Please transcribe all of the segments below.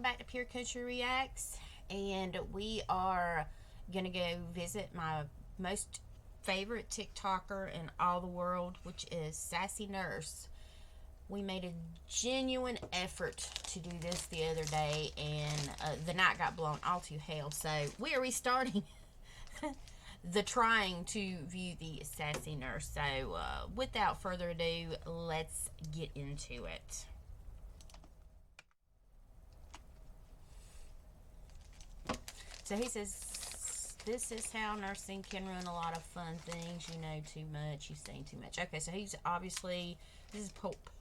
welcome back to Pure Country Reacts, and we are gonna go visit my most favorite TikToker in all the world, which is Sassy Nurse. We made a genuine effort to do this the other day, and the night got blown all to hell, so we are restarting the trying to view the Sassy Nurse. So without further ado, let's get into it. So he says, this is how nursing can ruin a lot of fun things. You know too much, you've seen too much. Okay, so he's obviously, this is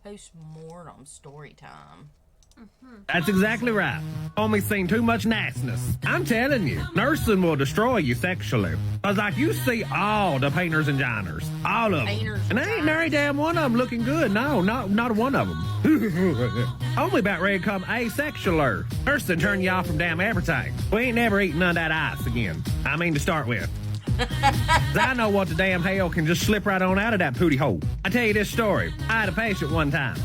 post-mortem story time. That's exactly right. Only seen too much nastiness. I'm telling you, nursing will destroy you sexually. Cause like you see all the painters and giners. All of them. And I ain't nary damn one of them looking good. No, not one of them. Only about ready to come asexual. Nursing turn you off from damn everything. We ain't never eating none of that ice again. I mean to start with. I know what the damn hell can just slip right on out of that pooty hole. I tell you this story. I had a patient one time.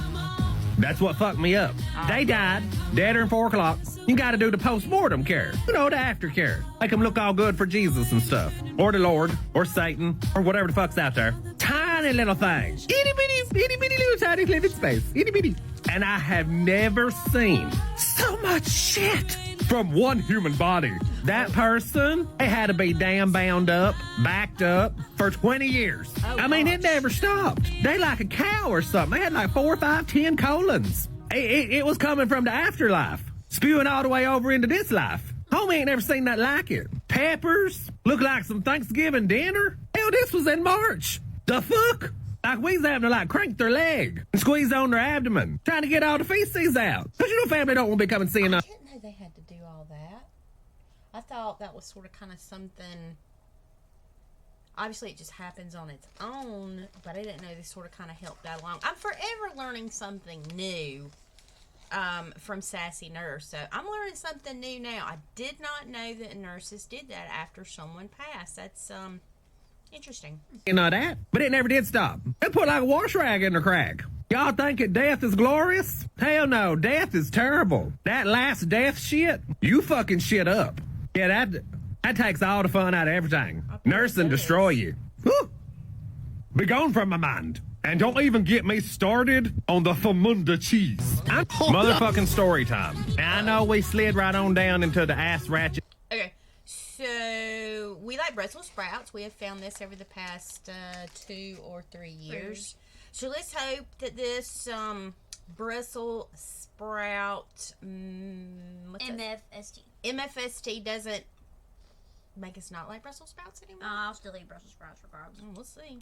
That's what fucked me up. They died, deader than 4 o'clock. You gotta do the post-mortem care. You know, the aftercare. Make them look all good for Jesus and stuff. Or the Lord, or Satan, or whatever the fuck's out there. Tiny little things. Itty bitty little tiny living space. Itty bitty. And I have never seen so much shit from one human body. That person, they had to be damn bound up, backed up for 20 years. I mean, it never stopped. They like a cow or something. They had like 4, 5, 10 colons. It was coming from the afterlife, spewing all the way over into this life. Homie ain't never seen nothing like it. Peppers, look like some Thanksgiving dinner. Hell, this was in March. The fuck? Like we was having to like crank their leg and squeeze on their abdomen, trying to get all the feces out. Cause you know family don't want to be coming seeing us. I didn't know they had to do all that. I thought that was sort of kind of something, obviously it just happens on its own, but I didn't know this sort of kind of helped that along. I'm forever learning something new from Sassy Nurse, so I'm learning something new now. I did not know that nurses did that after someone passed. That's interesting. You know that? But it never did stop. They put like a wash rag in the crack. Y'all think that death is glorious? Hell no, death is terrible. That last death shit, you fucking shit up. Yeah, that takes all the fun out of everything. Nursing destroy you. Whew. Be gone from my mind. And don't even get me started on the Famunda cheese. Motherfucking story time. And I know we slid right on down into the ass ratchet. Okay, so we like Brussels sprouts. We have found this over the past 2 or 3 years. So let's hope that this Brussels sprout MFST doesn't make us not like Brussels sprouts anymore. I'll still eat Brussels sprouts regardless. We'll see.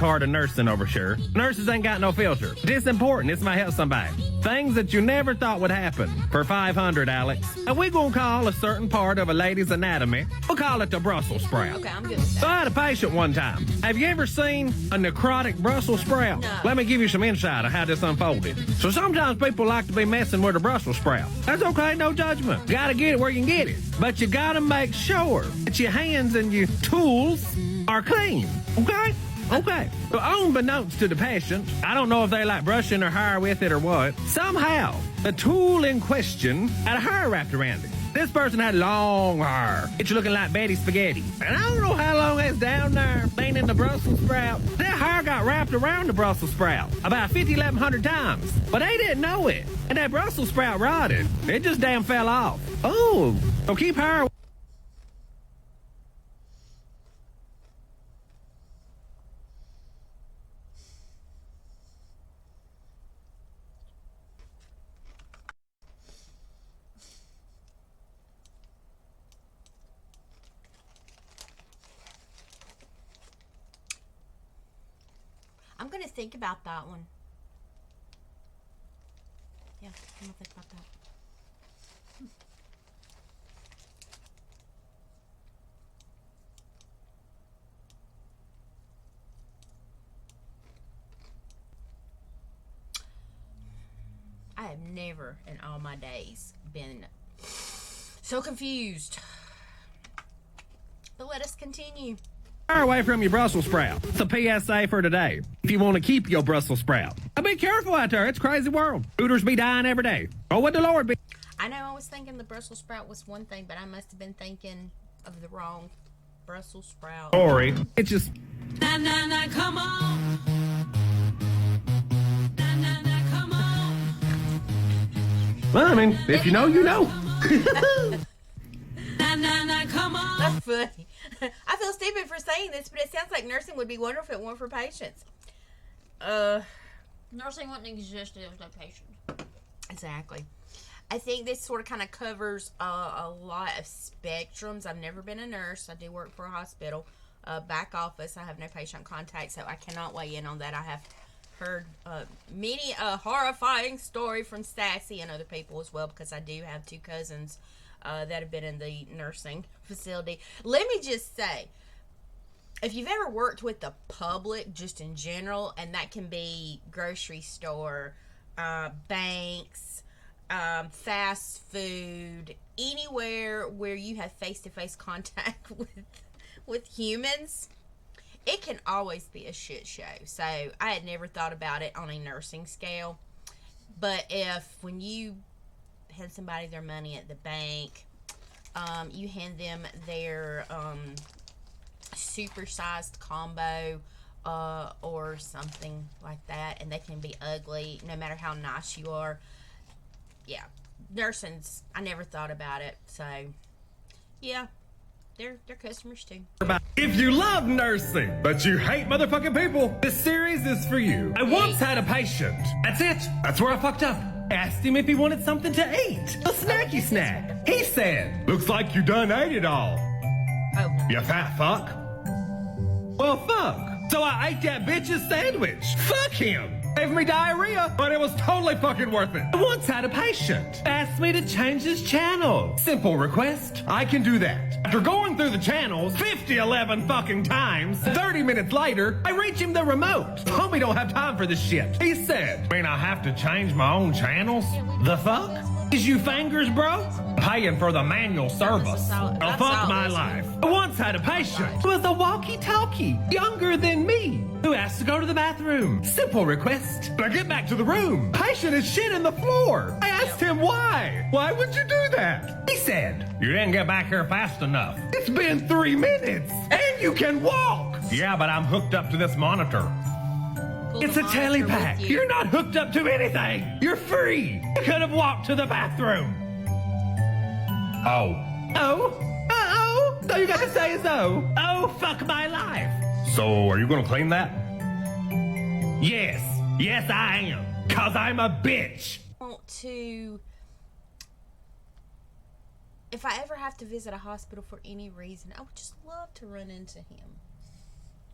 Part of nursing over sure. Nurses ain't got no filter. This important. This might help somebody. Things that you never thought would happen. For 500, Alex. And we gonna call a certain part of a lady's anatomy. We'll call it the Brussels sprout. Okay, I'm good with that. So I had a patient one time. Have you ever seen a necrotic Brussels sprout? No. Let me give you some insight on how this unfolded. So sometimes people like to be messing with a Brussels sprout. That's okay, no judgment. Gotta get it where you can get it. But you gotta make sure that your hands and your tools are clean. Okay? Okay. So unbeknownst to the patient, I don't know if they like brushing their hair with it or what, somehow the tool in question had a hair wrapped around it. This person had long hair. It's looking like Betty Spaghetti. And I don't know how long it's down there leaning the Brussels sprout. Their hair got wrapped around the Brussels sprout about 1,100 times. But they didn't know it. And that Brussels sprout rotted. It just damn fell off. Oh, so keep hair. I'm going to think about that one. Yeah, I'm going to think about that. I have never in all my days been so confused. But let us continue. Fire away from your Brussels sprout. It's a PSA for today. If you want to keep your Brussels sprout. Now be careful out there. It's a crazy world. Hooters be dying every day. Oh, what the Lord be. I know I was thinking the Brussels sprout was one thing, but I must have been thinking of the wrong Brussels sprout. Sorry. It's just... Na na na, come on. Na na na, come on. Well, I mean, if you know, you know. Na na na, come on. That's funny. I feel stupid for saying this, but it sounds like nursing would be wonderful if it weren't for patients. Nursing wouldn't exist if there was no patient. Exactly. I think this sort of kind of covers a lot of spectrums. I've never been a nurse. I do work for a hospital, back office. I have no patient contact, so I cannot weigh in on that. I have heard many a horrifying story from SASSY and other people as well, because I do have 2 cousins that have been in the nursing facility. Let me just say, if you've ever worked with the public, just in general, and that can be grocery store, banks, fast food, anywhere where you have face-to-face contact with humans, it can always be a shit show. So I had never thought about it on a nursing scale, but when you hand somebody their money at the bank, you hand them their supersized combo or something like that, and they can be ugly no matter how nice you are. Yeah, nursing's, I never thought about it. So yeah, they're customers too. If you love nursing, but you hate motherfucking people, this series is for you. I once had a patient. That's it. That's where I fucked up. Asked him if he wanted something to eat. A snacky snack. He said, "Looks like you done ate it all. Oh, You fat fuck." Well, fuck. So I ate that bitch's sandwich. Fuck him. Gave me diarrhea, but it was totally fucking worth it. I once had a patient asked me to change his channel. Simple request. I can do that. After going through the channels 11 fucking times, 30 minutes later, I reach him the remote. Homie don't have time for this shit. He said, "Mean I have to change my own channels? The fuck? Is you fingers, bro? Paying for the manual service. Oh, fuck my life." I once had a patient who was a walkie-talkie, younger than me, who asked to go to the bathroom. Simple request. Now get back to the room. Patient is shit in the floor. I asked him why. Why would you do that? He said, "You didn't get back here fast enough. It's been 3 minutes, and you can walk." Yeah, but I'm hooked up to this monitor. It's a telepack. You're not hooked up to anything. You're free. You could have walked to the bathroom. Oh. Oh? Uh-oh? So you got to say is oh. Oh, fuck my life. So, are you going to clean that? Yes. Yes, I am. Because I'm a bitch. If I ever have to visit a hospital for any reason, I would just love to run into him.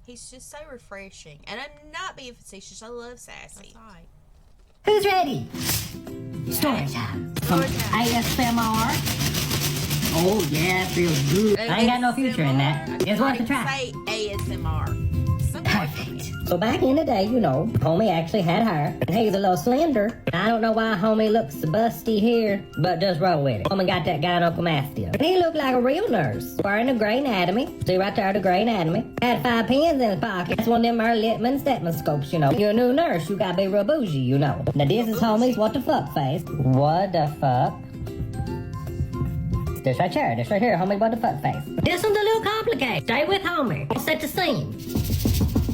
He's just so refreshing. And I'm not being facetious. I love SASSY. Who's ready? Story time. From ASMR. Oh, yeah, it feels good. I ain't got no future in that. It's worth a try. Say ASMR. Perfect. So back in the day, you know, homie actually had hair, and he's a little slender. I don't know why homie looks busty here, but just roll with it. Homie got that guy in Uncle Mastia. And he looked like a real nurse, wearing a gray anatomy. See right there, the gray anatomy. Had 5 pens in his pocket. That's one of them Littman stethoscopes, you know. You're a new nurse, you gotta be real bougie, you know. Now this is homie's what the fuck face. What the fuck? This right here, homie, what the fuck face. This one's a little complicated. Stay with homie. I'll set the scene.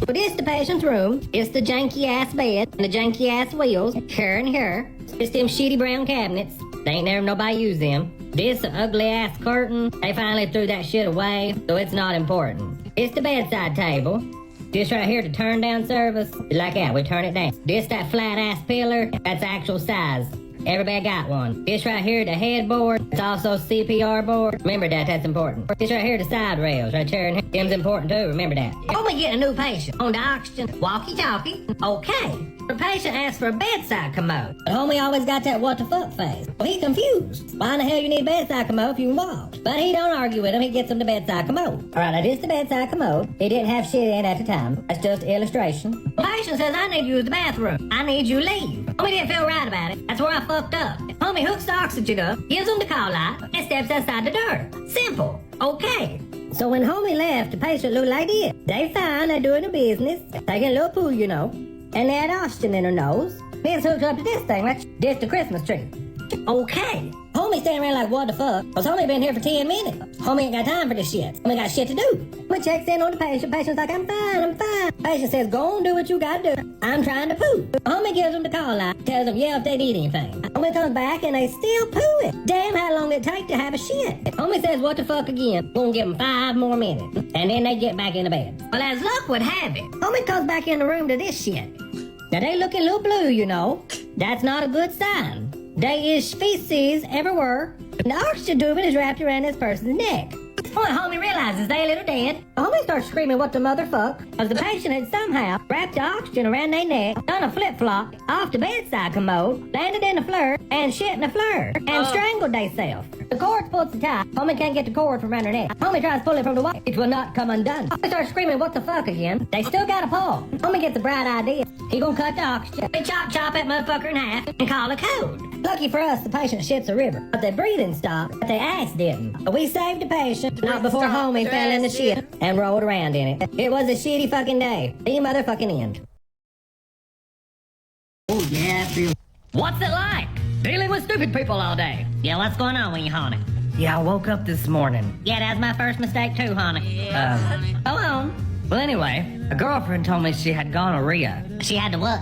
But it's the patient's room. It's the janky ass bed and the janky ass wheels. Here and here. It's them shitty brown cabinets. They ain't never nobody use them. This the ugly ass curtain. They finally threw that shit away, so it's not important. It's the bedside table. This right here, the turn down service. Like that, we turn it down. This that flat ass pillar. That's actual size. Everybody got one. This right here, the headboard. It's also CPR board. Remember that, that's important. This right here, the side rails. Right here, and them's important too. Remember that. Oh, we get a new patient. On the oxygen, walkie-talkie. Okay. The patient asked for a bedside commode. But homie always got that what the fuck face. Well, he confused. Why in the hell you need a bedside commode if you can walk? But he don't argue with him. He gets him the bedside commode. All right, now this the bedside commode. He didn't have shit in at the time. That's just an illustration. The patient says, "I need you to use the bathroom. I need you to leave." Homie didn't feel right about it. That's where I fucked up. Homie hooks the oxygen up, gives him the call light, and steps outside the door. Simple. Okay. So when homie left, the patient looked like this. They fine, they doing the business, taking a little poo, you know. And they had oxygen in her nose. It's hooked up to this thing, like this the Christmas tree. Okay. Homie standing around like, what the fuck? Cause homie been here for 10 minutes. Homie ain't got time for this shit. Homie got shit to do. Homie checks in on the patient. Patient's like, I'm fine. Patient says, go on, do what you gotta do. I'm trying to poo. Homie gives them the call line. Tells them, yeah, if they need anything. Homie comes back and they still pooing. Damn, how long it take to have a shit? Homie says, what the fuck again? Gonna give them 5 more minutes. And then they get back in the bed. Well, as luck would have it, homie comes back in the room to this shit. Now they looking a little blue, you know. That's not a good sign. There is feces everywhere. The oxygen tube is wrapped around this person's neck. When homie realizes they a little dead, homie starts screaming what the motherfuck, cause the patient had somehow wrapped the oxygen around their neck, done a flip-flop off the bedside commode, landed in the floor, and shit in the floor, and strangled theyself. The cord pulls the tie. Homie can't get the cord from around her neck. Homie tries to pull it from the wall. It will not come undone. Homie starts screaming what the fuck again. They still got a pull. Homie gets a bright idea. He gonna cut the oxygen. They chop that motherfucker in half and call a code. Lucky for us, the patient shits a river. But their breathing stopped, but their ass didn't. But we saved the patient, not before homie fell in the shit and rolled around in it. It was a shitty fucking day. The motherfucking end. Oh yeah, feel. What's it like? Dealing with stupid people all day. Yeah, what's going on with you, honey? Yeah, I woke up this morning. Yeah, that's my first mistake too, honey. Hold on. Well, anyway, a girlfriend told me she had gonorrhea. She had the what?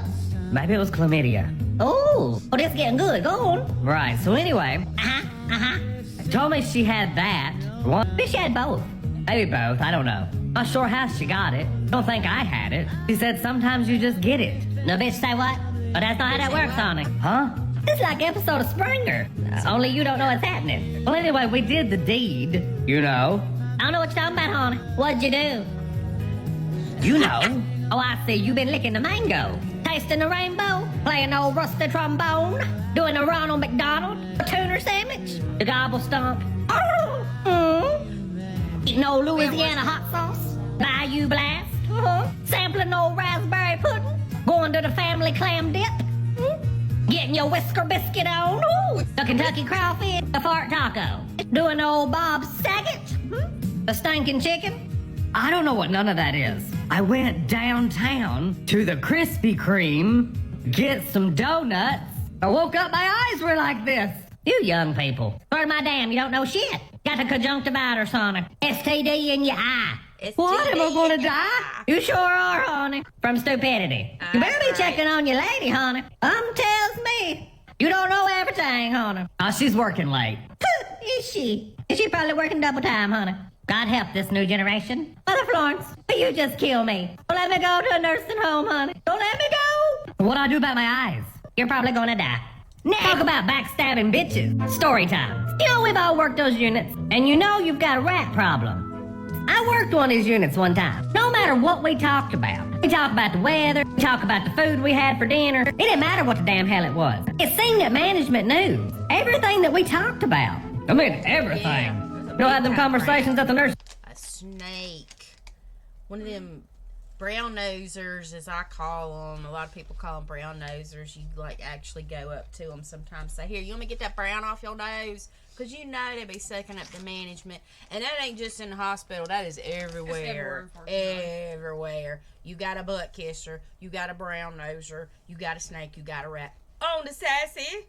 Maybe it was chlamydia. Oh, this is getting good. Go on. Right, so anyway. Told me she had that. Maybe she had both. Maybe both, I don't know. Not sure how she got it. Don't think I had it. She said sometimes you just get it. No, bitch, say what? But that's not how that works, honey. Huh? It's like an episode of Springer. Only you don't know what's happening. Well, anyway, we did the deed, you know. I don't know what you're talking about, honey. What'd you do? You know. Oh, I see. You been licking the mango. Tasting the rainbow. Playing old rusty trombone. Doing the Ronald McDonald. A tuna sandwich. The gobble stomp. Eating old Louisiana hot sauce. Bayou blast. Sampling old raspberry pudding. Going to the family clam dip. Getting your whisker biscuit on. The Kentucky crawfish. The fart taco. Doing old Bob Saget. The stinking chicken. I don't know what none of that is. I went downtown to the Krispy Kreme, get some donuts. I woke up, my eyes were like this. You young people. Where's my damn, you don't know shit. Got the conjunctivitis, honey. STD in your eye. What, am I gonna die? You sure are, honey. From stupidity. You better be checking on your lady, honey. Tells me. You don't know everything, honey. Oh, she's working late. Is she? Is she probably working double time, honey? God help this new generation. Mother Florence, will you just kill me? Don't let me go to a nursing home, honey. Don't let me go. What'd I do about my eyes? You're probably gonna die. Now, talk about backstabbing bitches. Story time. You know we've all worked those units, and you know you've got a rat problem. I worked one of these units one time. No matter what we talked about. We talked about the weather, we talked about the food we had for dinner. It didn't matter what the damn hell it was. It seemed that management knew everything that we talked about. I mean, everything. You know, had them conversations at the nurse. A snake. One of them brown nosers, as I call them. A lot of people call them brown nosers. You like actually go up to them sometimes. Say, here, you want me to get that brown off your nose? Because you know they be sucking up the management. And that ain't just in the hospital. That is everywhere. Everywhere. You got a butt kisser. You got a brown noser. You got a snake. You got a rat. On to Sassy.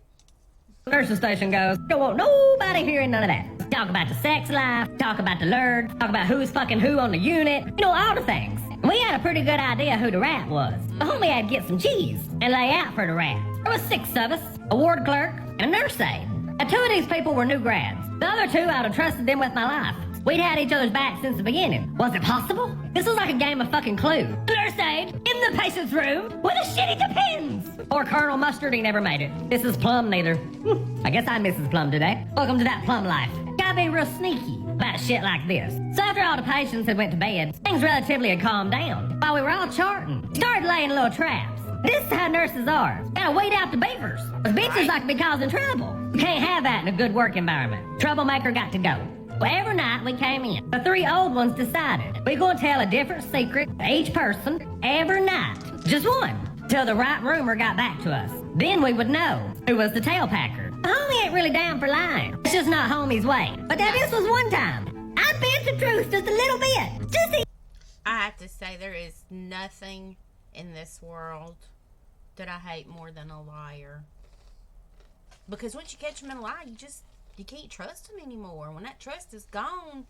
Nurse's station goes, don't want nobody hearing none of that. Talk about the sex life, talk about the lurd, talk about who's fucking who on the unit, you know, all the things. We had a pretty good idea who the rat was. The homie had to get some cheese and lay out for the rat. There was 6 of us, a ward clerk, and a nurse aide. Now 2 of these people were new grads. The other 2, I'd have trusted them with my life. We'd had each other's back since the beginning. Was it possible? This was like a game of fucking Clue. The nurse aide, in the patient's room, with a shitty depends. Poor Colonel Mustard, he never made it. Mrs. Plum neither. I guess I'm Mrs. Plum today. Welcome to that plum life. Gotta be real sneaky about shit like this. So after all the patients had went to bed, things relatively had calmed down. While we were all charting, started laying little traps. This is how nurses are. Gotta weed out the beavers. Cause bitches like to be causing trouble. You can't have that in a good work environment. Troublemaker got to go. Well, every night we came in. The 3 old ones decided we're gonna tell a different secret to each person every night. Just one. Till the right rumor got back to us. Then we would know who was the tailpacker. Homie ain't really down for lying. It's just not homie's way. But that this was one time. I'd been the truth just a little bit. Just I have to say, there is nothing in this world that I hate more than a liar. Because once you catch them in a lie, you can't trust them anymore. When that trust is gone,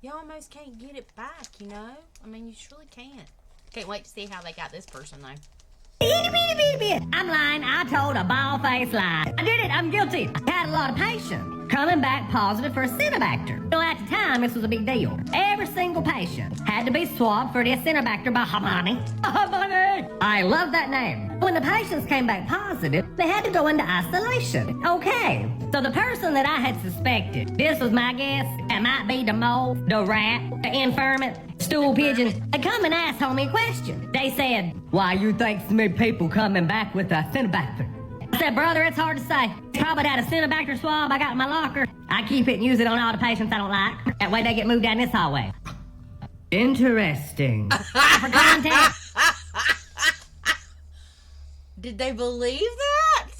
you almost can't get it back, you know? I mean, you truly can't. Can't wait to see how they got this person, though. I'm lying. I told a bald-faced lie. I did it. I'm guilty. I had a lot of patience. Coming back positive for a Cinebacter. Well, at the time, this was a big deal. Every single patient had to be swabbed for the Cinebacter by Hamani. Hamani! I love that name. When the patients came back positive, they had to go into isolation. Okay, so the person that I had suspected, this was my guess, it might be the mole, the rat, the infirmant, stool pigeon. They come and asked homie a question. They said, why you think so many people coming back with a Cinebacter? I said, brother, it's hard to say. Probably had a Cinebacter swab I got in my locker. I keep it and use it on all the patients I don't like. That way they get moved down this hallway. Interesting. For context. Did they believe that?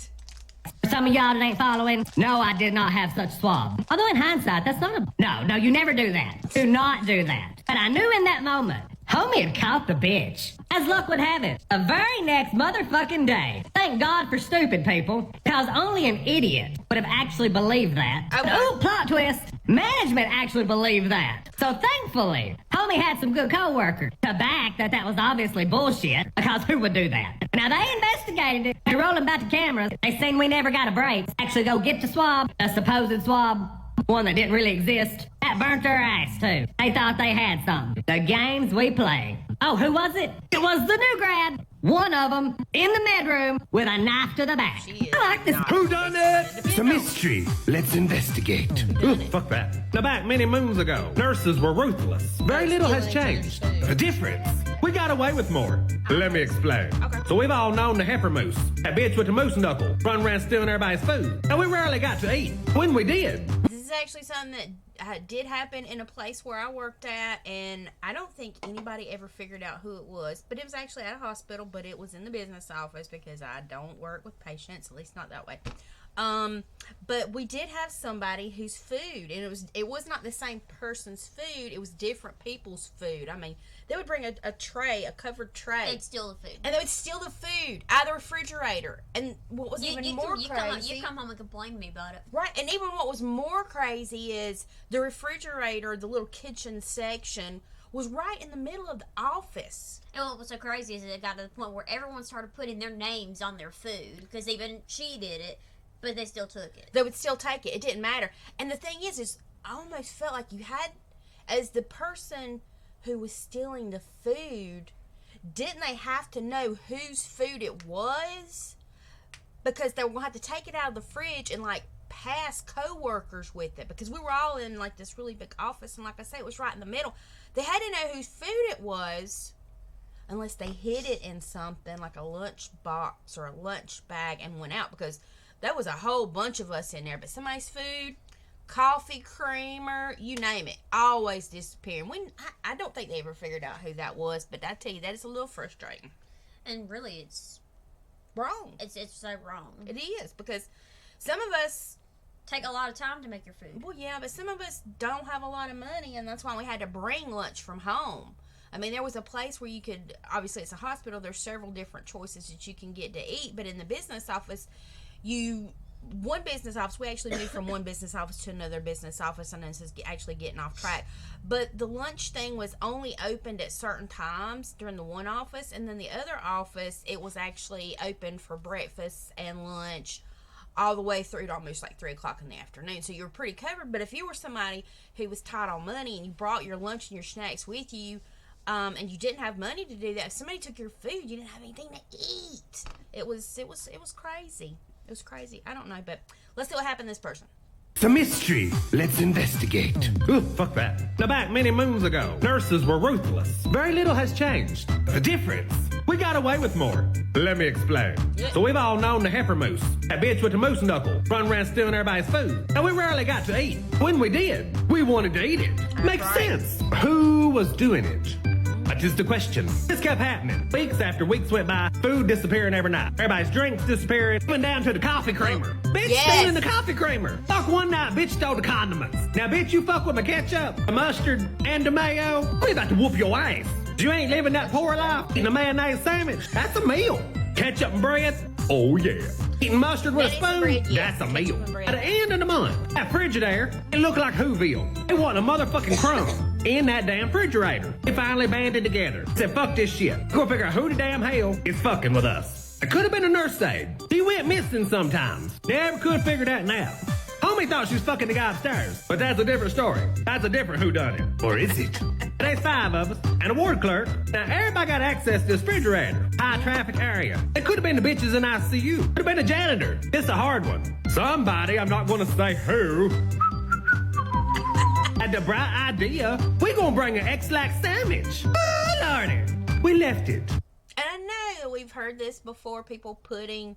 Some of y'all that ain't following, no, I did not have such swab. Although in hindsight, that's not a... No, you never do that. Do not do that. But I knew in that moment, homie had caught the bitch. As luck would have it, the very next motherfucking day. Thank God for stupid people, because only an idiot would have actually believed that. Okay. Ooh, plot twist. Management actually believed that. So thankfully, homie had some good co-workers to back that was obviously bullshit, because who would do that? Now they investigated it. They're rolling back the cameras. They seen we never got a break. Actually go get the swab, a supposed swab. One that didn't really exist. That burnt their ass, too. They thought they had something. The games we play. Oh, who was it? It was the new grad. One of them in the med room with a knife to the back. I like this. Who done it? It's a mystery. Let's investigate. Ooh, fuck that. Now back many moons ago, nurses were ruthless. Very little has changed. The difference, we got away with more. Let me explain. Okay. So we've all known the heifer moose, that bitch with the moose knuckle, run around stealing everybody's food. Now we rarely got to eat. When we did, This is actually something that did happen in a place where I worked at, and I don't think anybody ever figured out who it was, but it was actually at a hospital, but it was in the business office because I don't work with patients, at least not that way. But we did have somebody whose food, and it was not the same person's food, it was different people's food. I mean, they would bring a tray, a covered tray. They'd steal the food. And they would steal the food out of the refrigerator. And what was even more crazy... You come home and complain to me about it. Right, and even what was more crazy is the refrigerator, the little kitchen section, was right in the middle of the office. And what was so crazy is it got to the point where everyone started putting their names on their food, because even she did it, but they still took it. They would still take it. It didn't matter. And the thing is I almost felt like you had, as the person who was stealing the food, didn't they have to know whose food it was? Because they were going to have to take it out of the fridge and, like, pass co-workers with it. Because we were all in, like, this really big office, and like I say, it was right in the middle. They had to know whose food it was, unless they hid it in something, like a lunch box or a lunch bag, and went out. Because there was a whole bunch of us in there. But somebody's food... coffee creamer, you name it, always disappearing. I don't think they ever figured out who that was, but I tell you, that is a little frustrating. And really, it's wrong. It's so wrong. It is, because some of us take a lot of time to make your food. Well, yeah, but some of us don't have a lot of money, and that's why we had to bring lunch from home. I mean, there was a place where you could, obviously it's a hospital, there's several different choices that you can get to eat, but in the business office, one business office, we actually moved from one business office to another business office, and this is actually getting off track. But the lunch thing was only opened at certain times during the one office, and then the other office, it was actually open for breakfast and lunch all the way through to almost like 3 o'clock in the afternoon. So you were pretty covered. But if you were somebody who was tight on money and you brought your lunch and your snacks with you, and you didn't have money to do that, if somebody took your food, you didn't have anything to eat. It was crazy. It was crazy. I don't know, but let's see what happened to this person. It's a mystery. Let's investigate. Ooh, fuck that. Now back many moons ago, nurses were ruthless. Very little has changed. The difference, we got away with more. Let me explain. So we've all known the heifer moose, that bitch with the moose knuckle, run around stealing everybody's food. And we rarely got to eat. When we did, we wanted to eat it. Makes sense. Who was doing it? A That is the question. This kept happening. Weeks after weeks went by, food disappearing every night. Everybody's drinks disappearing, even down to the coffee creamer. Bitch stealing the coffee creamer. Fuck, one night, bitch stole the condiments. Now, bitch, you fuck with my ketchup, the mustard, and the mayo, we about to whoop your ass. You ain't living that poor life. Eating a mayonnaise sandwich, that's a meal. Ketchup and bread, oh yeah. Eating mustard with a spoon, that's a meal. At the end of the month, that Frigidaire, it looked like Whoville. It wasn't a motherfucking crumb in that damn refrigerator. They finally banded together. Said, fuck this shit. Go figure out who the damn hell is fucking with us. It could have been a nurse aide. She went missing sometimes. Never could figure that out. Homie thought she was fucking the guy upstairs. But that's a different story. That's a different whodunit. Or is it? There's 5 of us and a ward clerk. Now, everybody got access to this refrigerator. High traffic area. It could have been the bitches in ICU. Could have been a janitor. It's a hard one. Somebody, I'm not going to say who, had the bright idea. We're going to bring an X-Lax sandwich. Oh, Lordy. We left it. And I know we've heard this before, people putting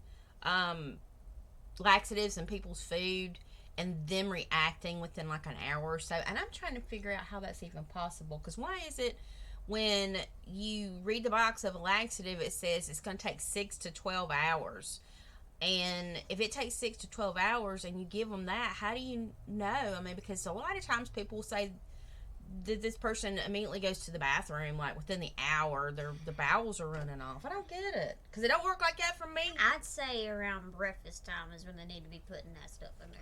laxatives in people's food and them reacting within like an hour or so. And I'm trying to figure out how that's even possible. Because why is it when you read the box of a laxative, it says it's going to take 6 to 12 hours. And if it takes 6 to 12 hours and you give them that, how do you know? I mean, because a lot of times people will say that this person immediately goes to the bathroom, like within the hour, the bowels are running off. I don't get it. Because it don't work like that for me. I'd say around breakfast time is when they need to be putting that stuff in there.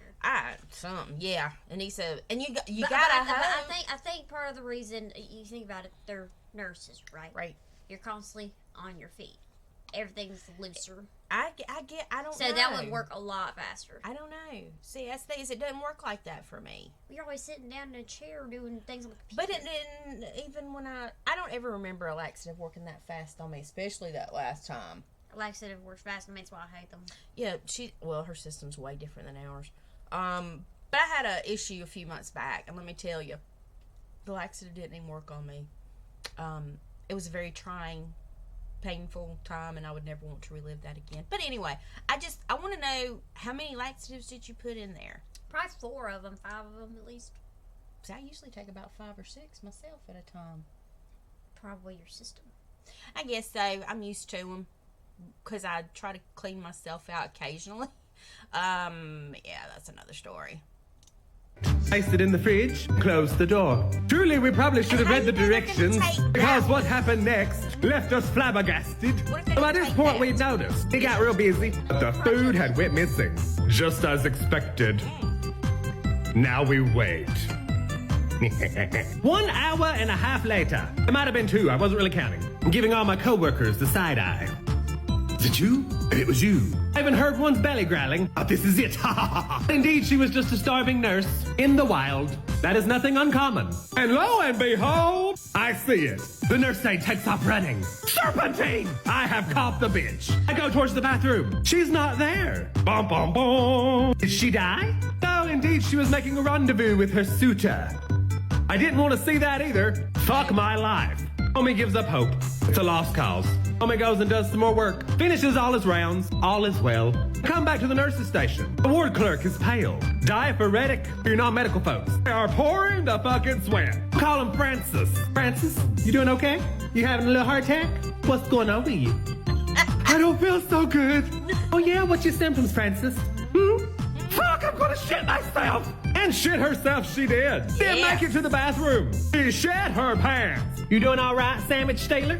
Yeah. And he said, and you gotta I think part of the reason, you think about it, they're nurses, right? Right. You're constantly on your feet. Everything's looser. I don't know. So that would work a lot faster. I don't know. See, that's the thing is, it doesn't work like that for me. You're always sitting down in a chair doing things on the computer. But it didn't, even when I don't ever remember a laxative working that fast on me, especially that last time. Laxative works fast, and that's why I hate them. Yeah, her system's way different than ours. But I had an issue a few months back, and let me tell you, the laxative didn't even work on me. It was a very trying, painful time, and I would never want to relive that again. But anyway, I want to know, how many laxatives did you put in there? Probably 4 of them, 5 of them at least. So I usually take about 5 or 6 myself at a time. Probably your system. I guess so. I'm used to them because I try to clean myself out occasionally. Yeah, that's another story. Placed it in the fridge, closed the door. Truly, we probably should have read the directions, because what happened next left us flabbergasted. By this point, we'd noticed. It got real busy. The food had went missing, just as expected. Now we wait. 1 hour and a half later. It might have been 2, I wasn't really counting. I'm giving all my co-workers the side eye. Is it you? It was you. I even heard one's belly growling. Oh, this is it. Indeed, she was just a starving nurse in the wild. That is nothing uncommon. And lo and behold, I see it. The nurse aide takes off running. Serpentine! I have caught the bitch. I go towards the bathroom. She's not there. Bum, bum, bum. Did she die? No, indeed, she was making a rendezvous with her suitor. I didn't want to see that either. Fuck my life. Homie gives up hope. It's a lost cause. Homie goes and does some more work. Finishes all his rounds. All is well. Come back to the nurse's station. The ward clerk is pale. Diaphoretic for your non-medical folks. They are pouring the fucking sweat. Call him Francis. Francis, you doing okay? You having a little heart attack? What's going on with you? I don't feel so good. Oh yeah, what's your symptoms, Francis? Fuck, I'm gonna shit myself! And shit herself she did. Didn't make it to the bathroom. She shit her pants. You doing all right, sandwich stealer?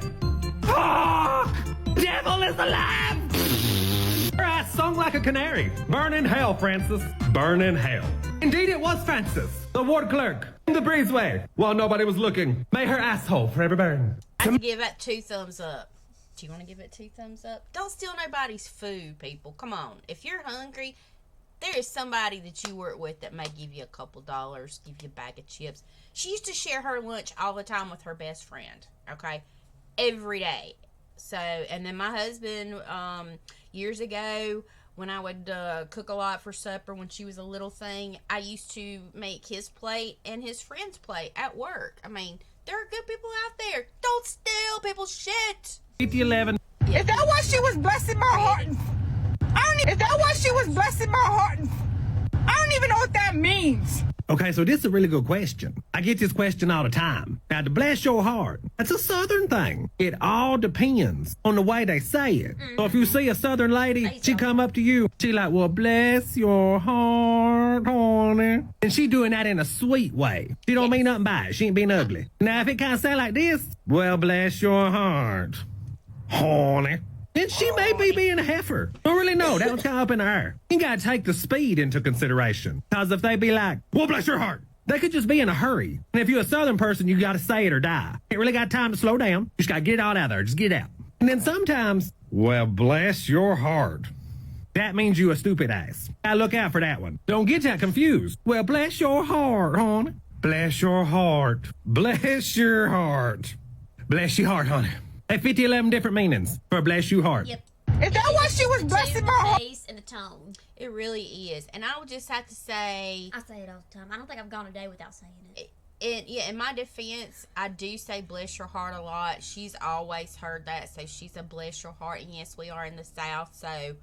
Fuck! Devil is alive! Her ass sung like a canary. Burn in hell, Francis. Burn in hell. Indeed, it was Francis, the ward clerk, in the breezeway, while nobody was looking. May her asshole forever burn. I have to give that 2 thumbs up. Do you want to give it 2 thumbs up? Don't steal nobody's food, people. Come on. If you're hungry, there is somebody that you work with that may give you a couple dollars, give you a bag of chips. She used to share her lunch all the time with her best friend, okay? Every day. So, and then my husband, years ago, when I would cook a lot for supper when she was a little thing, I used to make his plate and his friend's plate at work. I mean, there are good people out there. Don't steal people's shit. 11. Is that why she was blessing my heart? Is that why she was blessing my heart? I don't even know what that means. Okay, so this is a really good question. I get this question all the time. Now, to bless your heart, that's a Southern thing. It all depends on the way they say it. So if you see a Southern lady, she come up to you, she like, well, bless your heart, honey. And she doing that in a sweet way. She don't mean nothing by it. She ain't being ugly. Now, if it kind of sound like this, well, bless your heart, honey. Then she may be being a heifer. Don't really know. That one's kind of up in the air. You gotta take the speed into consideration. Because if they be like, well, bless your heart, they could just be in a hurry. And if you're a Southern person, you gotta say it or die. Ain't really got time to slow down. You just gotta get it all out there. Just get it out. And then sometimes, well, bless your heart. That means you a stupid ass. Gotta look out for that one. Don't get that confused. Well, bless your heart, honey. Bless your heart. Bless your heart. Bless your heart, honey. They 11 different meanings for bless you heart. Yep. Is that why she was blessing my The heart? bass and the tone. It really is. And I would just have to say, I say it all the time. I don't think I've gone a day without saying it. in my defense, I do say bless your heart a lot. She's always heard that, so she's a bless your heart. And yes, we are in the South, so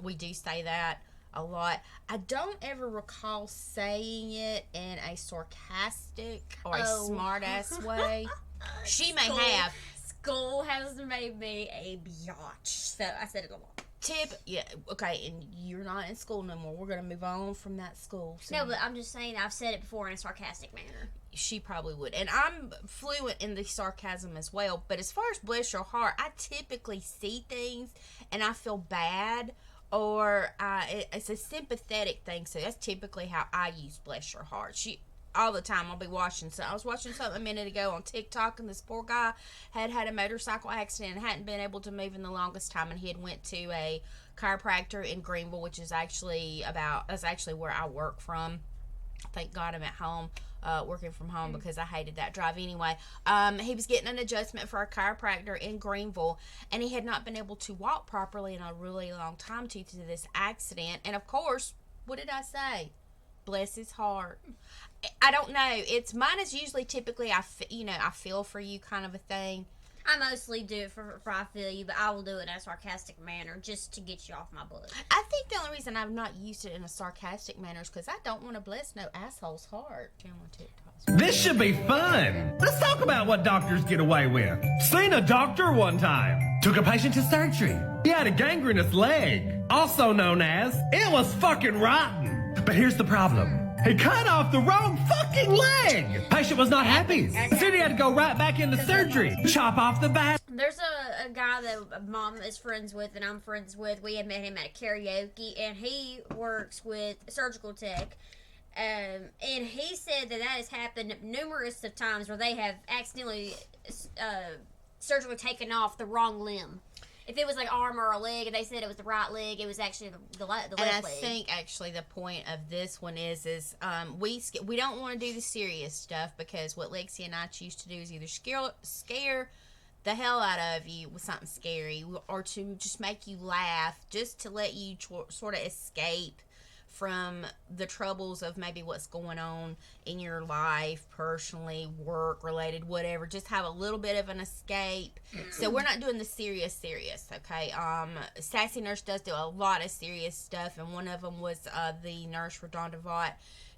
we do say that a lot. I don't ever recall saying it in a sarcastic or a smart-ass way. She may have. School has made me a biatch, so I said it a lot. Okay, and you're not in school no more. We're gonna move on from that school. So No, but I'm just saying I've said it before in a sarcastic manner. she probably would, and I'm fluent in the sarcasm as well. But as far as bless your heart, I typically see things and I feel bad, or it's a sympathetic thing. So that's typically how I use bless your heart. All the time I'll be watching. So I was watching something a minute ago on TikTok, and this poor guy had a motorcycle accident and hadn't been able to move in the longest time, and he had went to a chiropractor in Greenville, which is actually where I work from. Thank God I'm at home, working from home, because I hated that drive anyway. He was getting an adjustment for a chiropractor in Greenville, and he had not been able to walk properly in a really long time due to this accident. And of course, what did I say? Bless his heart. I don't know. Mine is usually typically I feel for you kind of a thing. I mostly do it for I feel you, but I will do it in a sarcastic manner just to get you off my butt. I think the only reason I've not used it in a sarcastic manner is because I don't want to bless no asshole's heart. This should be fun. Let's talk about what doctors get away with. Seen a doctor one time. Took a patient to surgery. He had a gangrenous leg, also known as it was fucking rotten. But here's the problem. He cut off the wrong fucking leg. Patient was not happy. So he had to go right back into surgery. Chop off the back. There's a guy that Mom is friends with and I'm friends with. We had met him at karaoke, and he works with surgical tech. And he said that has happened numerous of times where they have accidentally surgically taken off the wrong limb. If it was like arm or a leg, and they said it was the right leg, it was actually the left leg. And I think actually the point of this one is we don't want to do the serious stuff, because what Lexi and I choose to do is either scare the hell out of you with something scary, or to just make you laugh, just to let you sort of escape from the troubles of maybe what's going on in your life, personally, work related, whatever. Just have a little bit of an escape. So we're not doing the serious, okay? Sassy Nurse does do a lot of serious stuff, and one of them was the nurse Redonda Vaught,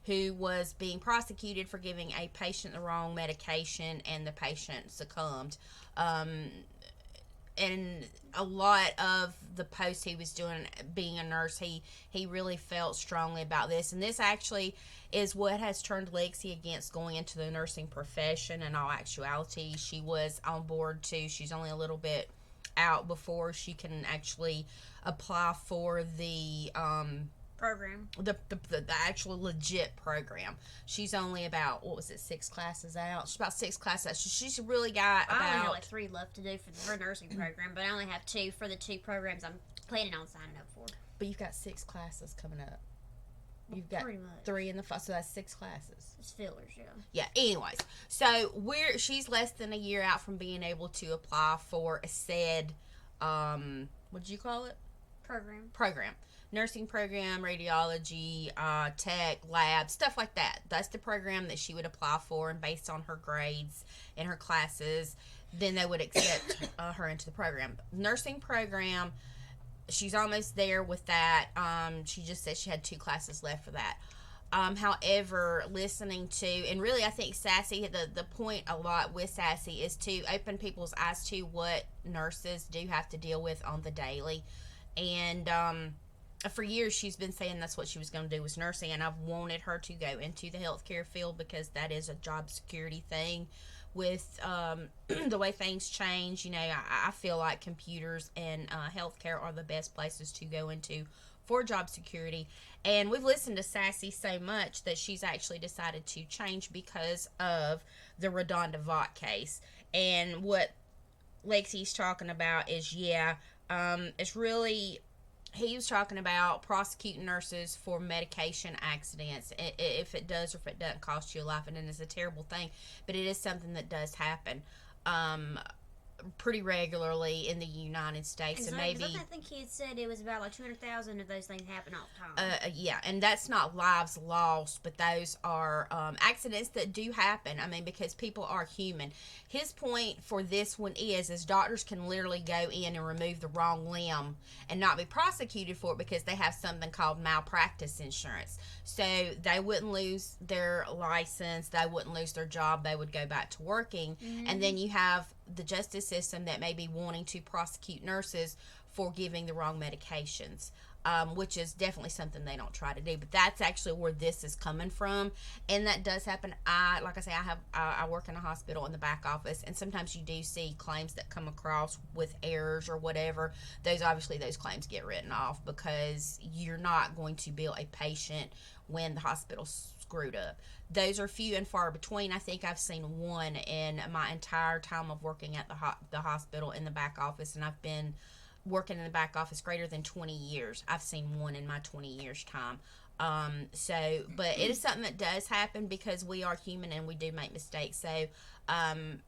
who was being prosecuted for giving a patient the wrong medication, and the patient succumbed. And a lot of the posts he was doing, being a nurse, he really felt strongly about this. And this actually is what has turned Lexi against going into the nursing profession. In all actuality, she was on board too. She's only a little bit out before she can actually apply for the program. The actual legit program. She's only about, 6 classes out? She's about 6 classes out. She's really got about... I only have like 3 left to do for the nursing program, but I only have 2 for the 2 programs I'm planning on signing up for. But you've got 6 classes coming up. You've got pretty much 3 in the so that's 6 classes. It's fillers, yeah. Yeah. Anyways, so she's less than a year out from being able to apply for a said what did you call it? Program. Nursing program, radiology, tech, lab, stuff like that. That's the program that she would apply for, and based on her grades and her classes, then they would accept her into the program. Nursing program, she's almost there with that. She just said she had 2 classes left for that. However, listening to, and really I think Sassy, the point a lot with Sassy is to open people's eyes to what nurses do have to deal with on the daily. And for years she's been saying that's what she was going to do, was nursing, and I've wanted her to go into the healthcare field because that is a job security thing. With the way things change, you know, I feel like computers and healthcare are the best places to go into for job security. And we've listened to Sassy so much that she's actually decided to change because of the Redonda Vaught case. And what Lexi's talking about is, it's really, he was talking about prosecuting nurses for medication accidents, if it does or if it doesn't cost you a life. And it's a terrible thing, but it is something that does happen pretty regularly in the United States. Exactly, and maybe I think he had said it was about like 200,000 of those things happen all the time. Yeah, and that's not lives lost, but those are accidents that do happen. I mean, because people are human. His point for this one is doctors can literally go in and remove the wrong limb and not be prosecuted for it because they have something called malpractice insurance. So they wouldn't lose their license, they wouldn't lose their job, they would go back to working. And then you have the justice system that may be wanting to prosecute nurses for giving the wrong medications, which is definitely something they don't try to do. But that's actually where this is coming from, and that does happen. Like I say, I work in a hospital in the back office, and sometimes you do see claims that come across with errors or whatever. Those claims get written off because you're not going to bill a patient when the hospital's screwed up. Those are few and far between. I think I've seen one in my entire time of working at the hospital in the back office, and I've been working in the back office greater than 20 years. I've seen one in my 20 years time. But it is something that does happen because we are human and we do make mistakes. So I'm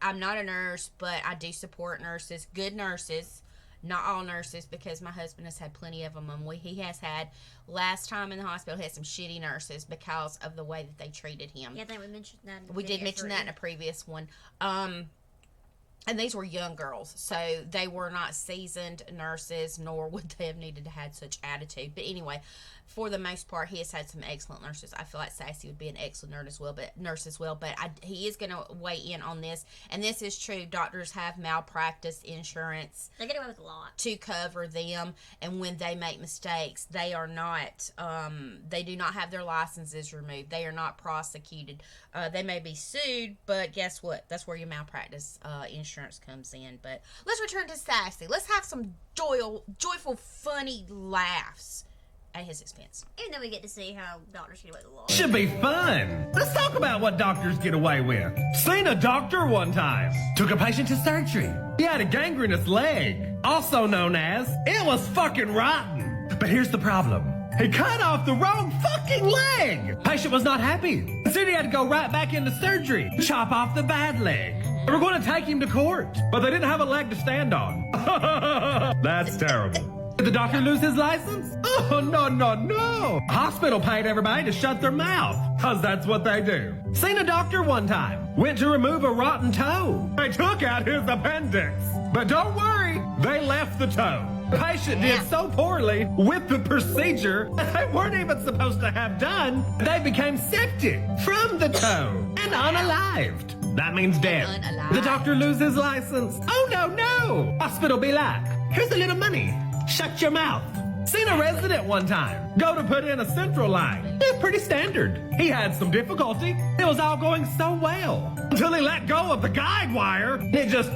not a nurse, but I do support nurses, good nurses. Not all nurses, because my husband has had plenty of them, and he has had, last time in the hospital, he had some shitty nurses because of the way that they treated him. Yeah, I think we mentioned that. We did mention that in a previous one. And these were young girls, so they were not seasoned nurses, nor would they have needed to have such attitude. But anyway, for the most part, he has had some excellent nurses. I feel like Sassy would be an excellent nurse as well. But he is going to weigh in on this, and this is true. Doctors have malpractice insurance. They get away with a lot to cover them, and when they make mistakes, they are not. They do not have their licenses removed. They are not prosecuted. They may be sued, but guess what? That's where your malpractice insurance comes in. But let's return to Sassy. Let's have some joyful, funny laughs at his expense. Even though we get to see how doctors get away with a lot. Should be fun. Let's talk about what doctors get away with. Seen a doctor one time. Took a patient to surgery. He had a gangrenous leg, also known as, it was fucking rotten. But here's the problem. He cut off the wrong fucking leg. Patient was not happy. Said he had to go right back into surgery, chop off the bad leg. They were going to take him to court, but they didn't have a leg to stand on. That's terrible. Did the doctor lose his license? Oh, no. Hospital paid everybody to shut their mouth, because that's what they do. Seen a doctor one time. Went to remove a rotten toe. They took out his appendix. But don't worry, they left the toe. The patient did so poorly with the procedure that they weren't even supposed to have done. They became septic from the toe and unalived. That means dead. The doctor loses license. Oh, no. Hospital be like, here's a little money. Shut your mouth. Seen a resident one time go to put in a central line. It's pretty standard. He had some difficulty. It was all going so well until he let go of the guide wire and it just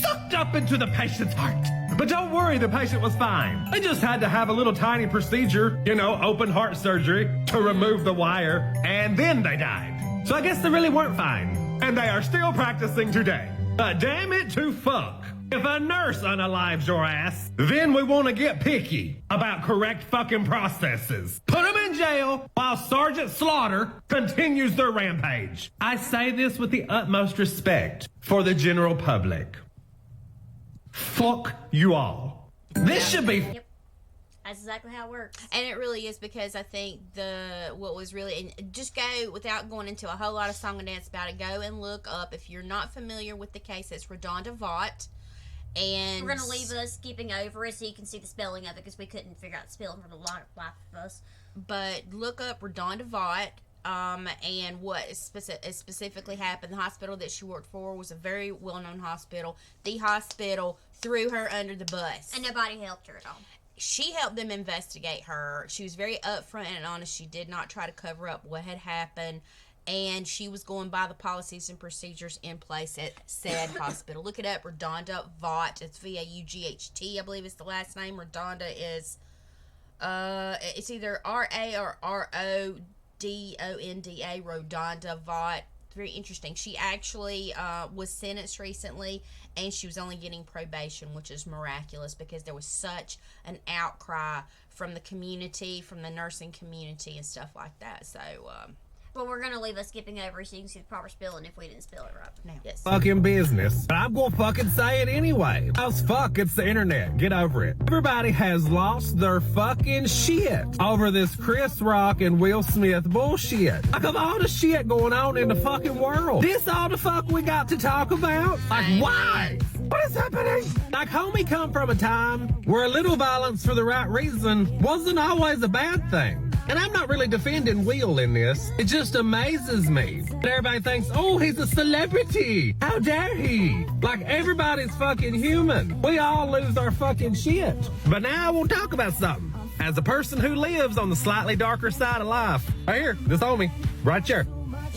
sucked up into the patient's heart. But don't worry, the patient was fine. They just had to have a little tiny procedure, open heart surgery to remove the wire, and then they died. So I guess they really weren't fine. And they are still practicing today. But damn it to fuck. If a nurse unalives your ass, then we want to get picky about correct fucking processes. Put them in jail while Sergeant Slaughter continues their rampage. I say this with the utmost respect for the general public. Fuck you all. This should be... Yep. That's exactly how it works. And it really is, because I think what was really, and just go, without going into a whole lot of song and dance about it, go and look up, if you're not familiar with the case, it's Redonda Vaught. And we're going to leave us skipping over it so you can see the spelling of it, because we couldn't figure out the spelling for the life of us. but look up Redonda Vaught. And what specifically happened. The hospital that she worked for was a very well-known hospital. The hospital threw her under the bus. And nobody helped her at all. She helped them investigate her. She was very upfront and honest. She did not try to cover up what had happened. And she was going by the policies and procedures in place at said hospital. Look it up, Redonda Vaught. It's Vaught, I believe is the last name. Redonda is, it's either R-A or R-O-D-O-N-D-A, Redonda Vaught. Very interesting. She actually was sentenced recently, and she was only getting probation, which is miraculous because there was such an outcry from the community, from the nursing community and stuff like that. So, well, we're going to leave us skipping over so you can see the proper spelling if we didn't spell it right now. Yes. Fucking business. But I'm gonna fucking say it anyway. How's fuck? It's the internet. Get over it. Everybody has lost their fucking shit over this Chris Rock and Will Smith bullshit. Like, of all the shit going on in the fucking world, this all the fuck we got to talk about? Like, why? What is happening? Like, homie come from a time where a little violence for the right reason wasn't always a bad thing. And I'm not really defending Will in this. It just amazes me that everybody thinks, oh, he's a celebrity. How dare he? Like, everybody's fucking human. We all lose our fucking shit. But now I want to talk about something. As a person who lives on the slightly darker side of life, right here, this homie, right here.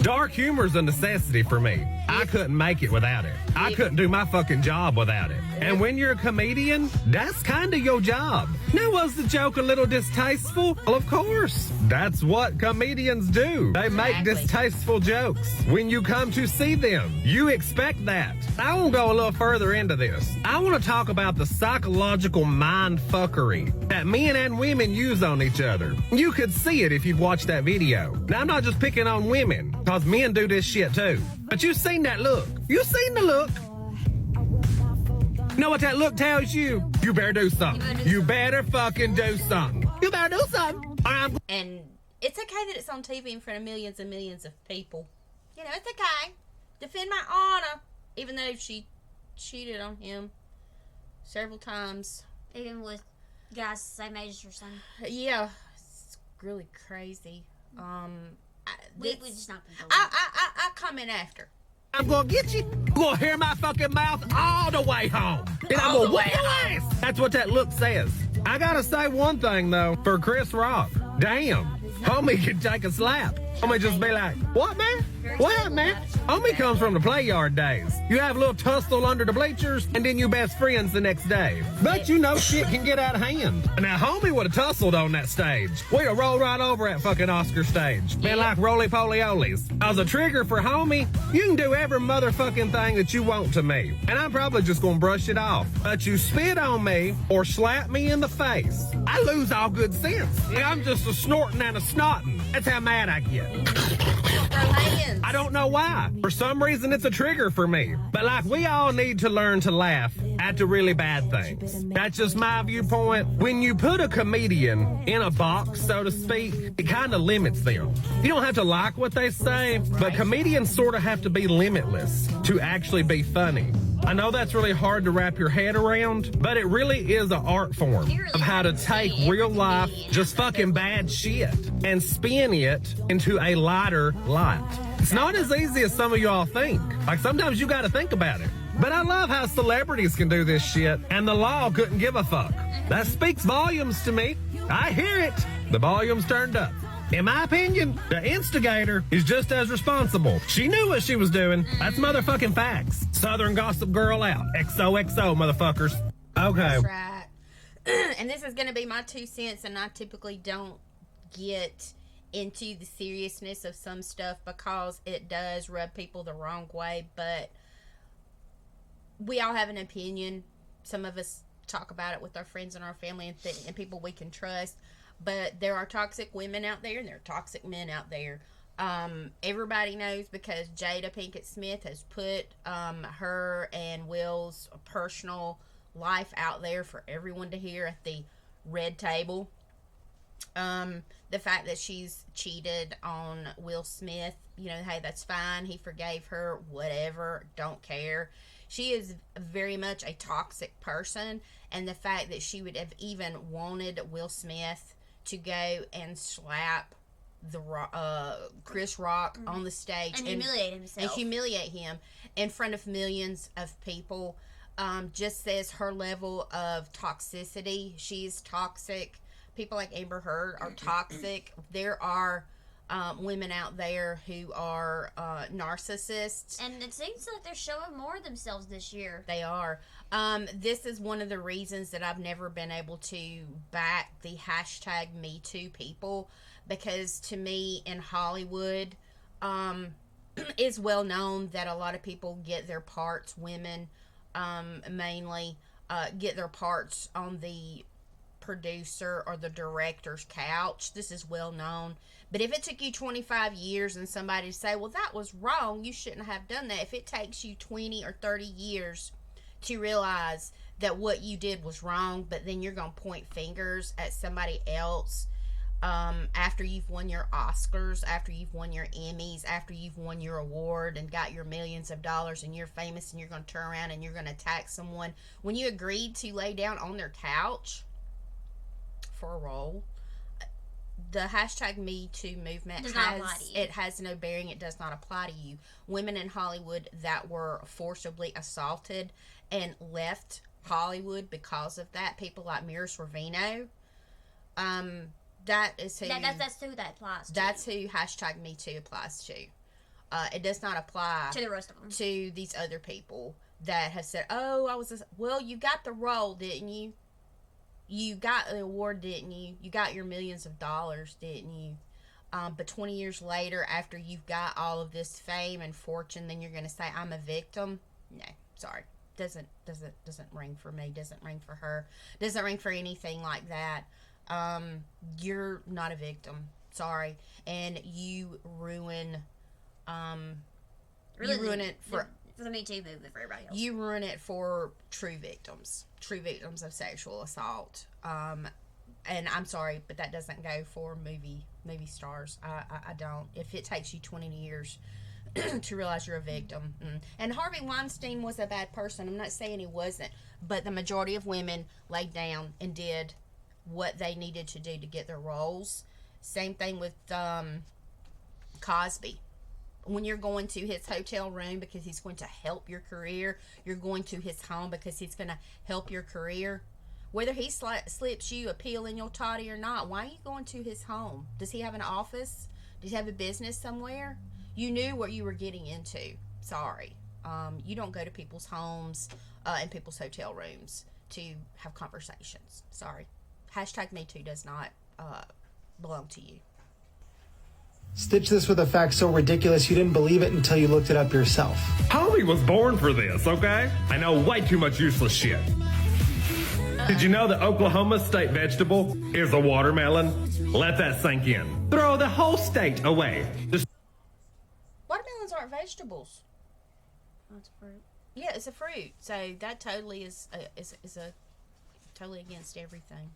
Dark humor's a necessity for me. I couldn't make it without it. I couldn't do my fucking job without it. And when you're a comedian, that's kind of your job. Now, was the joke a little distasteful? Well, of course. That's what comedians do. They make distasteful jokes. When you come to see them, you expect that. I want to go a little further into this. I want to talk about the psychological mind fuckery that men and women use on each other. You could see it if you'd watched that video. Now, I'm not just picking on women, because men do this shit too. But you've seen that look. You've seen the look. You know what that look tells you? You better do something. You better fucking do something. You better do something. And it's okay that it's on TV in front of millions and millions of people. You know, it's okay. Defend my honor. Even though she cheated on him several times. Even with guys the same age or something. Yeah. It's really crazy. We just not gonna I comment after. I'm gonna get you. I'm gonna hear my fucking mouth all the way home. And I'm gonna whoop your ass. That's what that look says. I gotta say one thing though, for Chris Rock. Damn, homie can take a slap. Homie just be like, what, man? What, man? Homie comes from the play yard days. You have a little tussle under the bleachers, and then you best friends the next day. But you know shit can get out of hand. Now, homie would have tussled on that stage. We'd have rolled right over that fucking Oscar stage. Been like roly-poly-olies. As a trigger for homie, you can do every motherfucking thing that you want to me. And I'm probably just gonna brush it off. But you spit on me or slap me in the face, I lose all good sense. I'm just a snorting and a snotting. That's how mad I get. I don't know why. For some reason, it's a trigger for me. But like, we all need to learn to laugh at the really bad things. That's just my viewpoint. When you put a comedian in a box, so to speak, it kind of limits them. You don't have to like what they say, but comedians sort of have to be limitless to actually be funny. I know that's really hard to wrap your head around, but it really is an art form of how to take real life, just fucking bad shit, and spin it into a lighter light. It's not as easy as some of y'all think. Like, sometimes you gotta think about it. But I love how celebrities can do this shit, and the law couldn't give a fuck. That speaks volumes to me. I hear it. The volume's turned up. In my opinion, the instigator is just as responsible. She knew what she was doing. That's motherfucking facts. Southern Gossip Girl out. XOXO, motherfuckers. Okay. That's right. And this is going to be my 2 cents, and I typically don't get into the seriousness of some stuff because it does rub people the wrong way, but we all have an opinion. Some of us talk about it with our friends and our family and people we can trust. But there are toxic women out there, and there are toxic men out there. Everybody knows because Jada Pinkett Smith has put her and Will's personal life out there for everyone to hear at the red table. The fact that she's cheated on Will Smith, you know, hey, that's fine. He forgave her, whatever, don't care. She is very much a toxic person, and the fact that she would have even wanted Will Smith to go and slap Chris Rock on the stage and humiliate himself. And humiliate him in front of millions of people. Just says her level of toxicity. She's toxic. People like Amber Heard are toxic. There are women out there who are narcissists. And it seems like they're showing more of themselves this year. They are. This is one of the reasons that I've never been able to back the hashtag #MeToo people, because to me in Hollywood, it's well known that a lot of people get their parts, women mainly, get their parts on the producer or the director's couch. This is well known. But if it took you 25 years and somebody to say, well, that was wrong, you shouldn't have done that. If it takes you 20 or 30 years to realize that what you did was wrong, but then you're going to point fingers at somebody else after you've won your Oscars, after you've won your Emmys, after you've won your award and got your millions of dollars and you're famous, and you're going to turn around and you're going to attack someone when you agreed to lay down on their couch for a role. The hashtag #MeToo movement does not apply to you. It has no bearing. It does not apply to you. Women in Hollywood that were forcibly assaulted and left Hollywood because of that, people like Mira Sorvino, that is who. That's who that applies to. That's who hashtag #MeToo applies to. It does not apply to the rest of them. To these other people that have said, "Oh, well, you got the role, didn't you? You got the award, didn't you? You got your millions of dollars, didn't you? But 20 years later, after you've got all of this fame and fortune, then you're going to say, I'm a victim? No, sorry. Doesn't ring for me. Doesn't ring for her. Doesn't ring for anything like that. You're not a victim. Sorry. And you ruin, Really, you ruin it for the Me Too movement for everybody else. You ruin it for true victims of sexual assault. And I'm sorry, but that doesn't go for movie stars. I don't. If it takes you 20 years to realize you're a victim. And Harvey Weinstein was a bad person. I'm not saying he wasn't, but the majority of women laid down and did what they needed to do to get their roles. Same thing with Cosby. When you're going to his hotel room because he's going to help your career, you're going to his home because he's going to help your career. Whether he slips you a pill in your toddy or not, why are you going to his home? Does he have an office? Does he have a business somewhere? You knew what you were getting into. Sorry. You don't go to people's homes and people's hotel rooms to have conversations. Sorry. Hashtag #MeToo does not belong to you. Stitch this with a fact so ridiculous you didn't believe it until you looked it up yourself. Homie was born for this, okay? I know way too much useless shit. Did you know that Oklahoma's state vegetable is a watermelon? Let that sink in. Throw the whole state away. Watermelons aren't vegetables. That's fruit. Yeah, it's a fruit. So that totally is totally against everything.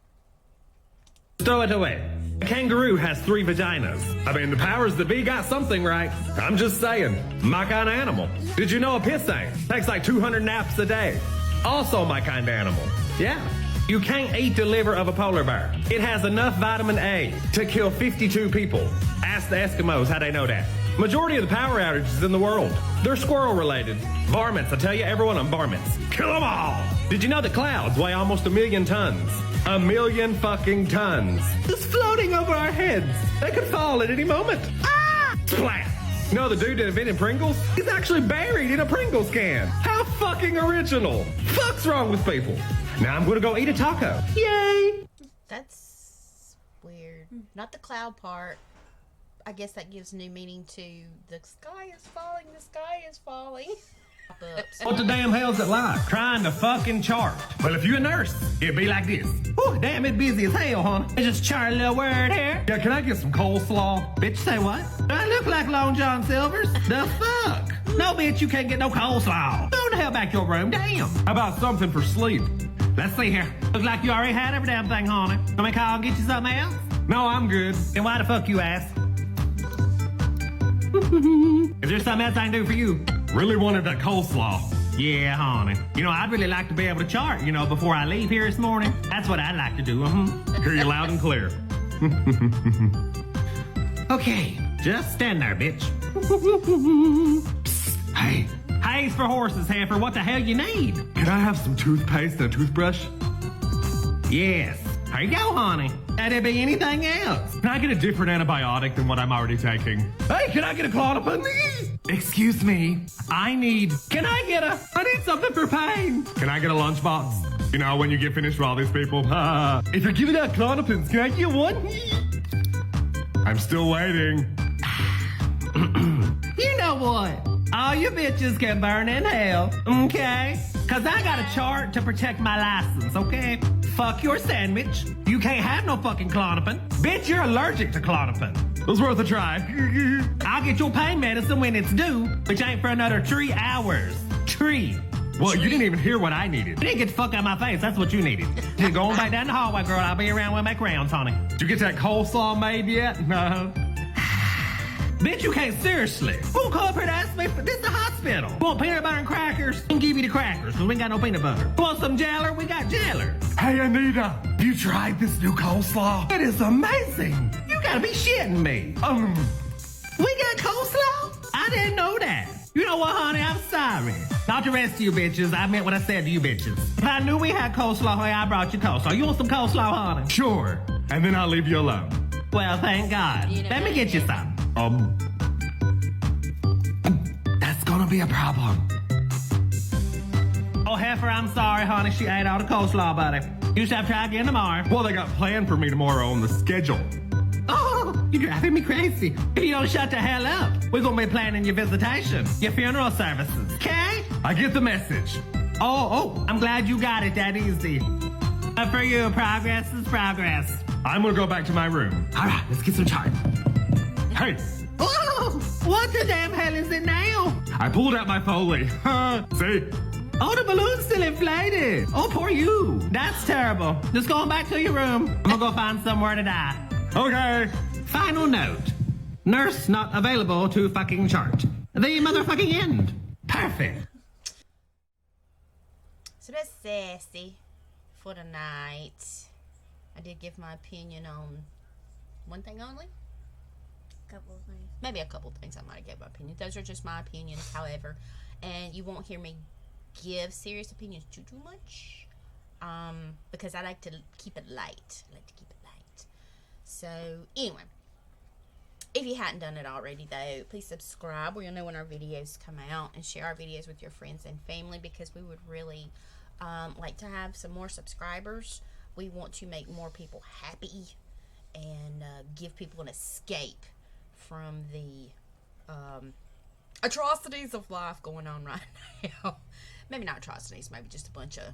Throw it away. A kangaroo has 3 vaginas. I mean, the powers that be got something right. I'm just saying, my kind of animal. Did you know a pissant takes like 200 naps a day? Also my kind of animal. Yeah. You can't eat the liver of a polar bear. It has enough vitamin A to kill 52 people. Ask the Eskimos how they know that. Majority of the power outages in the world, they're squirrel related. Varmints, I tell you, every one of them varmints. Kill them all. Did you know that clouds weigh almost 1 million tons? 1 million fucking tons. Just floating over our heads. They could fall at any moment. Ah! Splat. You know the dude that invented Pringles? He's actually buried in a Pringles can. How fucking original. Fuck's wrong with people? Now I'm gonna go eat a taco. Yay! That's weird. Not the cloud part. I guess that gives new meaning to the sky is falling, the sky is falling. What the damn hell's it like? Trying to fucking chart. Well, if you're a nurse, it'd be like this. Whew, damn, it's busy as hell, huh? I just chart a little word here. Yeah, can I get some coleslaw? Bitch, say what? Do I look like Long John Silver's? The fuck? No, bitch, you can't get no coleslaw. Go the hell back your room, damn. How about something for sleep? Let's see here. Looks like you already had every damn thing, honey. Want me to call and get you something else? No, I'm good. Then why the fuck you ask? Is there something else I can do for you? Really wanted that coleslaw. Yeah, honey. You know, I'd really like to be able to chart, before I leave here this morning. That's what I'd like to do, Hear you loud and clear. Okay, just stand there, bitch. Psst, hey. Hay's for horses, heifer. What the hell you need? Can I have some toothpaste and a toothbrush? Yes. Here you go, honey. Could it be anything else? Can I get a different antibiotic than what I'm already taking? Hey, can I get a Klonopin? Excuse me. I need something for pain. Can I get a lunchbox? You know, when you get finished with all these people. If you're giving out Klonopins, can I get one? I'm still waiting. You know what? All you bitches can burn in hell, okay? Cause I got a chart to protect my license, okay? Fuck your sandwich. You can't have no fucking Klonopin. Bitch, you're allergic to Klonopin. It was worth a try. I'll get your pain medicine when it's due, which ain't for another 3 hours. Well, you didn't even hear what I needed. You didn't get the fuck out of my face. That's what you needed. You're going back down the hallway, girl. I'll be around when I make rounds, honey. Did you get that coleslaw made yet? No. Bitch, you can't seriously. Who call up here to ask me? This is the hospital. Want peanut butter and crackers? I'll give you the crackers, because we ain't got no peanut butter. Want some jelly? We got jelly. Hey, Anita, you tried this new coleslaw? It is amazing. You gotta be shitting me. We got coleslaw? I didn't know that. You know what, honey? I'm sorry. Not the rest of you bitches. I meant what I said to you bitches. If I knew we had coleslaw, honey, I brought you coleslaw. You want some coleslaw, honey? Sure. And then I'll leave you alone. Well, thank God. Let me get you some. That's gonna be a problem. Oh, heifer, I'm sorry, honey. She ate all the coleslaw, buddy. You should have to try again tomorrow. Well, they got planned for me tomorrow on the schedule. Oh, you're driving me crazy. If you don't shut the hell up, we're gonna be planning your visitation, your funeral services, okay? I get the message. Oh, I'm glad you got it that easy. But for you, progress is progress. I'm gonna go back to my room. All right, let's get some chart. Hey, Oh, what the damn hell is it now? I pulled out my Foley. See? Oh, the balloon's still inflated. Oh, poor you. That's terrible. Just going back to your room. I'm gonna go find somewhere to die. Okay. Final note. Nurse not available to fucking chart. The motherfucking end. Perfect. So that's sassy for the night. I did give my opinion on one thing only. Couple of things. Maybe a couple things I might have gave my opinion. Those are just my opinions, however. And you won't hear me give serious opinions too much. Because I like to keep it light. So, anyway. If you hadn't done it already, though, please subscribe where you'll know when our videos come out. And share our videos with your friends and family. Because we would really like to have some more subscribers. We want to make more people happy. And give people an escape from the atrocities of life going on right now. Maybe not atrocities, maybe just a bunch of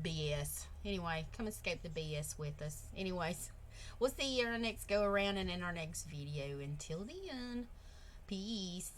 BS. Anyway, come escape the BS with us. Anyways, we'll see you in our next go around and in our next video. Until then, peace.